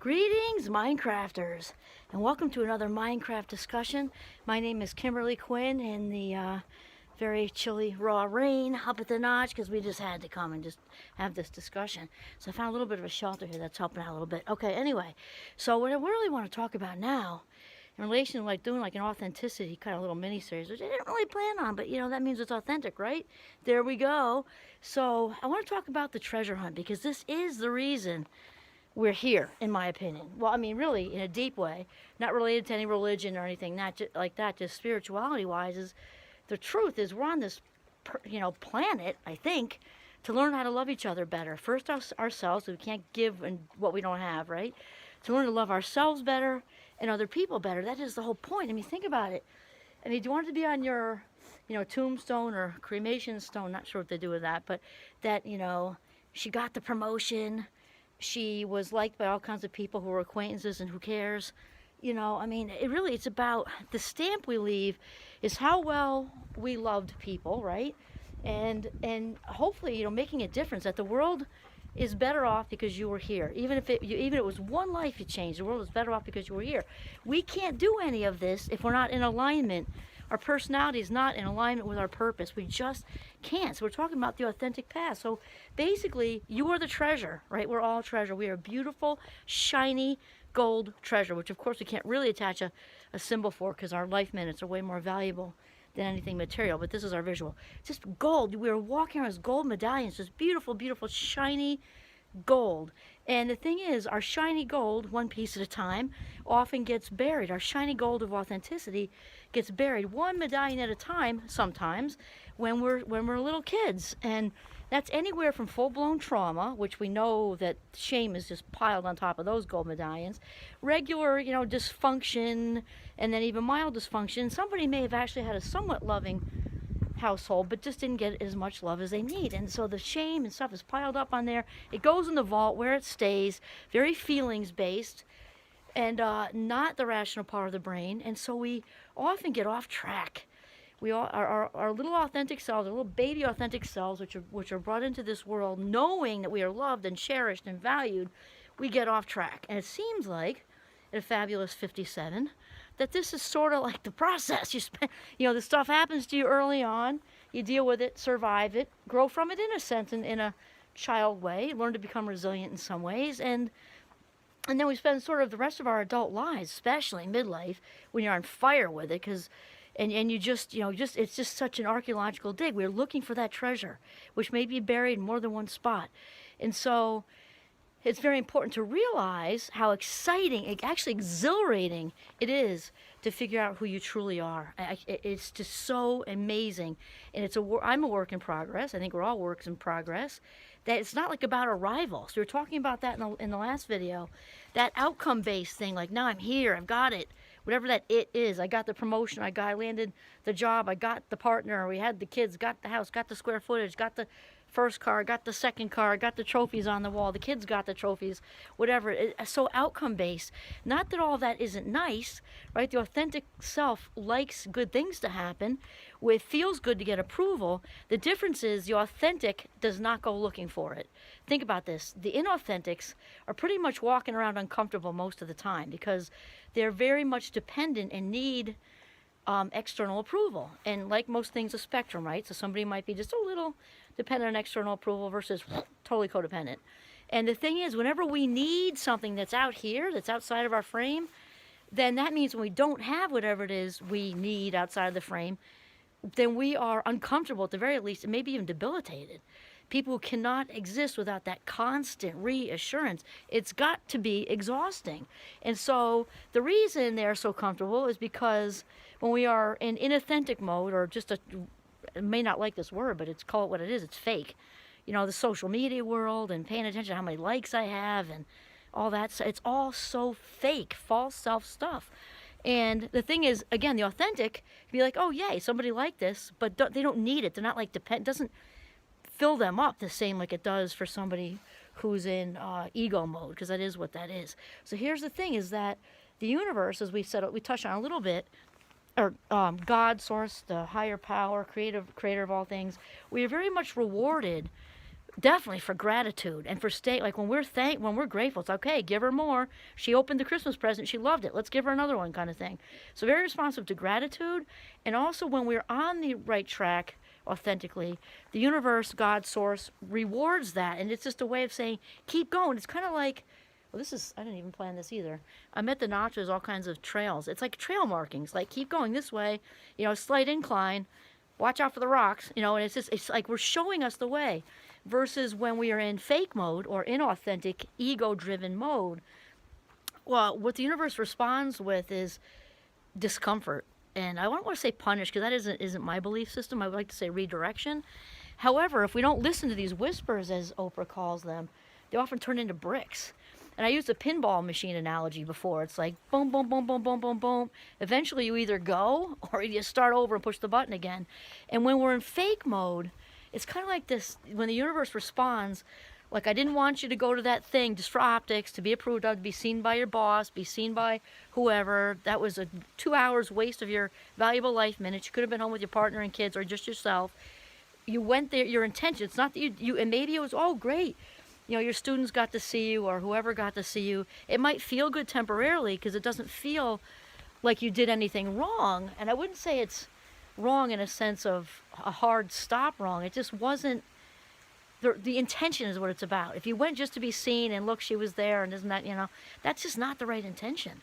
Greetings, Minecrafters, and welcome to another Minecraft discussion. My name is Kimberly Quinn in the very chilly, raw rain up at the notch because we just had to come and just have this discussion. So I found a little bit of a shelter here that's helping out a little bit. Okay, anyway, so what I really want to talk about now in relation to doing an authenticity kind of little mini-series, which I didn't really plan on, but that means it's authentic, right? There we go. So I want to talk about the treasure hunt because this is the reason we're here, in my opinion. Well, I mean, really, in a deep way, not related to any religion or anything, not like that, just spirituality-wise, is the truth is we're on this, planet, I think, to learn how to love each other better. First ourselves, so we can't give what we don't have, right? To learn to love ourselves better and other people better. That is the whole point. I mean, think about it. I mean, do you want it to be on your, tombstone or cremation stone? Not sure what they do with that, but that, she got the promotion. She was liked by all kinds of people who were acquaintances, and who cares? I mean, it's about the stamp we leave is how well we loved people, right? And hopefully, making a difference, that the world is better off because you were here. Even if it was one life you changed, the world is better off because you were here. We can't do any of this if we're not in alignment. Our personality is not in alignment with our purpose. We just can't. So we're talking about the authentic path. So basically, you are the treasure, right? We're all treasure. We are a beautiful, shiny gold treasure, which of course we can't really attach a symbol for because our life minutes are way more valuable than anything material. But this is our visual. Just gold. We are walking around as gold medallions, just beautiful, beautiful, shiny gold. And the thing is, our shiny gold, one piece at a time, often gets buried. Our shiny gold of authenticity gets buried one medallion at a time sometimes when we're little kids. And that's anywhere from full-blown trauma, which we know that shame is just piled on top of those gold medallions, regular, dysfunction, and then even mild dysfunction. Somebody may have actually had a somewhat loving household, but just didn't get as much love as they need. And so the shame and stuff is piled up on there. It goes in the vault where it stays, very feelings-based, and not the rational part of the brain. And so we often get off track. We all, our little authentic selves, our little baby authentic selves, which are brought into this world knowing that we are loved and cherished and valued, we get off track. And it seems like, at a fabulous 57, that this is sort of like the process. The stuff happens to you early on. You deal with it, survive it, grow from it in a sense, in a child way, learn to become resilient in some ways, and then we spend sort of the rest of our adult lives, especially midlife, when you're on fire with it, and you it's just such an archaeological dig. We're looking for that treasure, which may be buried in more than one spot. And so it's very important to realize how exciting, actually exhilarating it is to figure out who you truly are. It's just so amazing. And I'm a work in progress. I think we're all works in progress. That it's not like about a rival. So we were talking about that in the last video. That outcome-based thing, like, now I'm here, I've got it. Whatever that it is. I got the promotion, I landed the job, I got the partner, we had the kids, got the house, got the square footage, got the first car, got the second car, got the trophies on the wall, the kids got the trophies, whatever. It's so outcome-based. Not that all that isn't nice, right? The authentic self likes good things to happen. It feels good to get approval. The difference is the authentic does not go looking for it. Think about this. The inauthentics are pretty much walking around uncomfortable most of the time because they're very much dependent and need external approval. And like most things, a spectrum, right? So somebody might be just a little dependent on external approval versus totally codependent. And the thing is, whenever we need something that's out here, that's outside of our frame, then that means when we don't have whatever it is we need outside of the frame, then we are uncomfortable at the very least, and maybe even debilitated. People who cannot exist without that constant reassurance. It's got to be exhausting. And so the reason they're so comfortable is because when we are in inauthentic mode, or just I may not like this word, but call it what it is, it's fake. The social media world and paying attention to how many likes I have and all that. So it's all so fake, false self stuff. And the thing is, again, the authentic can be like, oh, yay, somebody liked this, but they don't need it. They're not like doesn't fill them up the same like it does for somebody who's in ego mode, because that is what that is. So here's the thing, is that the universe, as we touched on a little bit, or God, source, the higher power, creator of all things, we are very much rewarded definitely for gratitude and for like when we're grateful, it's okay, give her more. She opened the Christmas present, she loved it, let's give her another one, kind of thing. So very responsive to gratitude. And also when we're on the right track authentically, the universe, God, source rewards that. And it's just a way of saying keep going. It's kind of like, well, I didn't even plan this either. I'm at the notch, there's all kinds of trails. It's like trail markings, like keep going this way, slight incline, watch out for the rocks, and it's like we're showing us the way. Versus when we are in fake mode or inauthentic, ego-driven mode, well, what the universe responds with is discomfort. And I don't want to say punish, because that isn't my belief system. I would like to say redirection. However, if we don't listen to these whispers, as Oprah calls them, they often turn into bricks. And I used a pinball machine analogy before. It's like boom, boom, boom, boom, boom, boom, boom. Eventually you either go or you start over and push the button again. And when we're in fake mode, it's kind of like this, when the universe responds, like I didn't want you to go to that thing just for optics, to be approved of, to be seen by your boss, be seen by whoever. That was a 2 hours waste of your valuable life minutes. You could have been home with your partner and kids or just yourself. You went there, your intention, it's not that you and maybe it was, oh, great. Your students got to see you or whoever got to see you. It might feel good temporarily because it doesn't feel like you did anything wrong. And I wouldn't say it's wrong in a sense of a hard stop wrong. It just wasn't, the intention is what it's about. If you went just to be seen and look, she was there and isn't that, that's just not the right intention.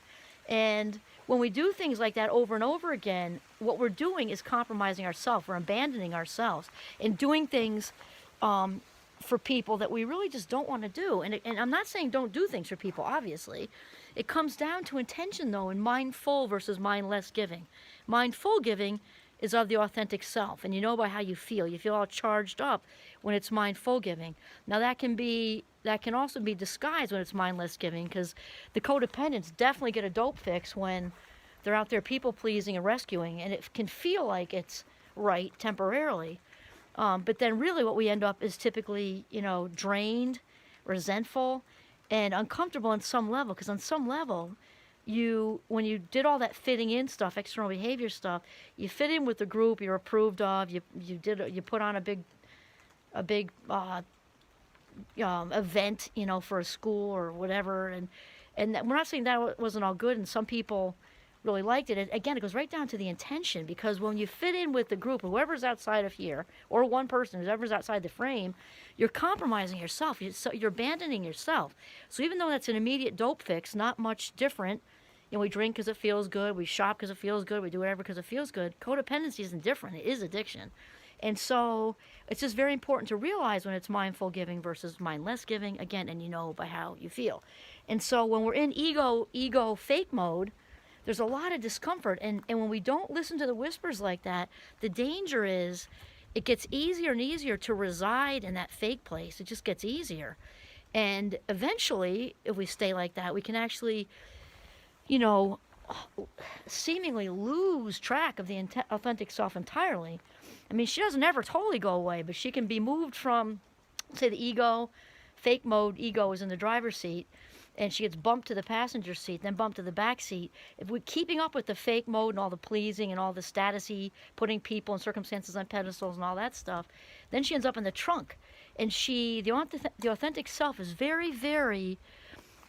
And when we do things like that over and over again, what we're doing is compromising ourselves. We're abandoning ourselves and doing things for people that we really just don't want to do. And I'm not saying don't do things for people, obviously. It comes down to intention, though, and mindful versus mindless giving. Mindful giving is of the authentic self, and by how you feel. You feel all charged up when it's mindful giving. Now that can also be disguised when it's mindless giving, because the codependents definitely get a dope fix when they're out there people pleasing and rescuing, and it can feel like it's right temporarily. But then really what we end up is typically, drained, resentful, and uncomfortable on some level, because on some level, when you did all that fitting in stuff, external behavior stuff, you fit in with the group you're approved of. You put on a big event, for a school or whatever, and we're not saying that wasn't all good, and some people really liked it. Again, it goes right down to the intention, because when you fit in with the group, whoever's outside of here, or one person, whoever's outside the frame, you're compromising yourself. You're abandoning yourself. So even though that's an immediate dope fix, not much different. We drink because it feels good. We shop because it feels good. We do whatever because it feels good. Codependency isn't different. It is addiction. And so it's just very important to realize when it's mindful giving versus mindless giving, again, and by how you feel. And so when we're in ego fake mode, there's a lot of discomfort. And when we don't listen to the whispers like that, the danger is it gets easier and easier to reside in that fake place. It just gets easier. And eventually, if we stay like that, we can actually, seemingly lose track of the authentic self entirely. I mean, she doesn't ever totally go away, but she can be moved from, say, the fake mode, ego is in the driver's seat, and she gets bumped to the passenger seat, then bumped to the back seat. If we're keeping up with the fake mode and all the pleasing and all the status-y, putting people and circumstances on pedestals and all that stuff, then she ends up in the trunk. And the authentic self is very, very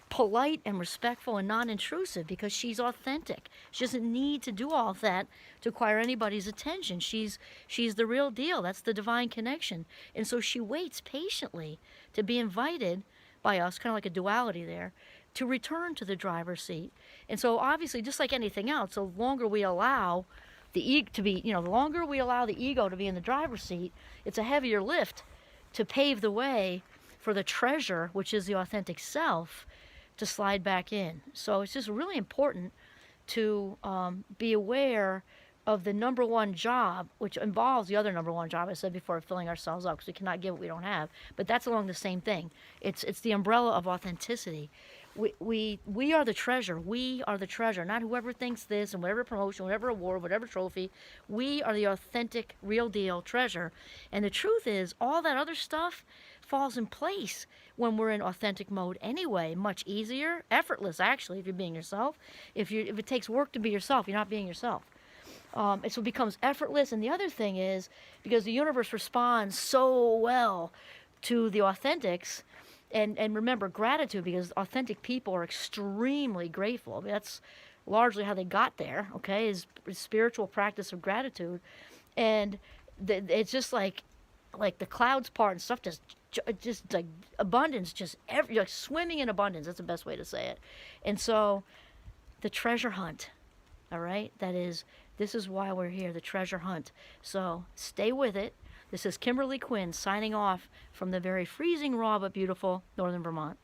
polite and respectful and non-intrusive because she's authentic. She doesn't need to do all of that to acquire anybody's attention. She's the real deal. That's the divine connection. And so she waits patiently to be invited by us, kind of like a duality there, to return to the driver's seat. And so obviously, just like anything else, the longer we allow the ego to be, the longer we allow the ego to be in the driver's seat, it's a heavier lift to pave the way for the treasure, which is the authentic self, to slide back in. So it's just really important to be aware of the number one job, which involves the other number one job I said before, of filling ourselves up, because we cannot give what we don't have. But that's along the same thing. It's the umbrella of authenticity. We are the treasure. We are the treasure, not whoever thinks this and whatever promotion, whatever award, whatever trophy. We are the authentic, real deal treasure. And the truth is, all that other stuff falls in place when we're in authentic mode anyway. Much easier, effortless actually, if you're being yourself. If it takes work to be yourself, you're not being yourself. So it becomes effortless. And the other thing is, because the universe responds so well to the authentics. And remember, gratitude, because authentic people are extremely grateful. I mean, that's largely how they got there, okay, is spiritual practice of gratitude. And it's just like the clouds part and stuff, just like abundance, just like swimming in abundance. That's the best way to say it. And so the treasure hunt, all right, this is why we're here, the treasure hunt. So stay with it. This is Kimberly Quinn signing off from the very freezing raw but beautiful northern Vermont.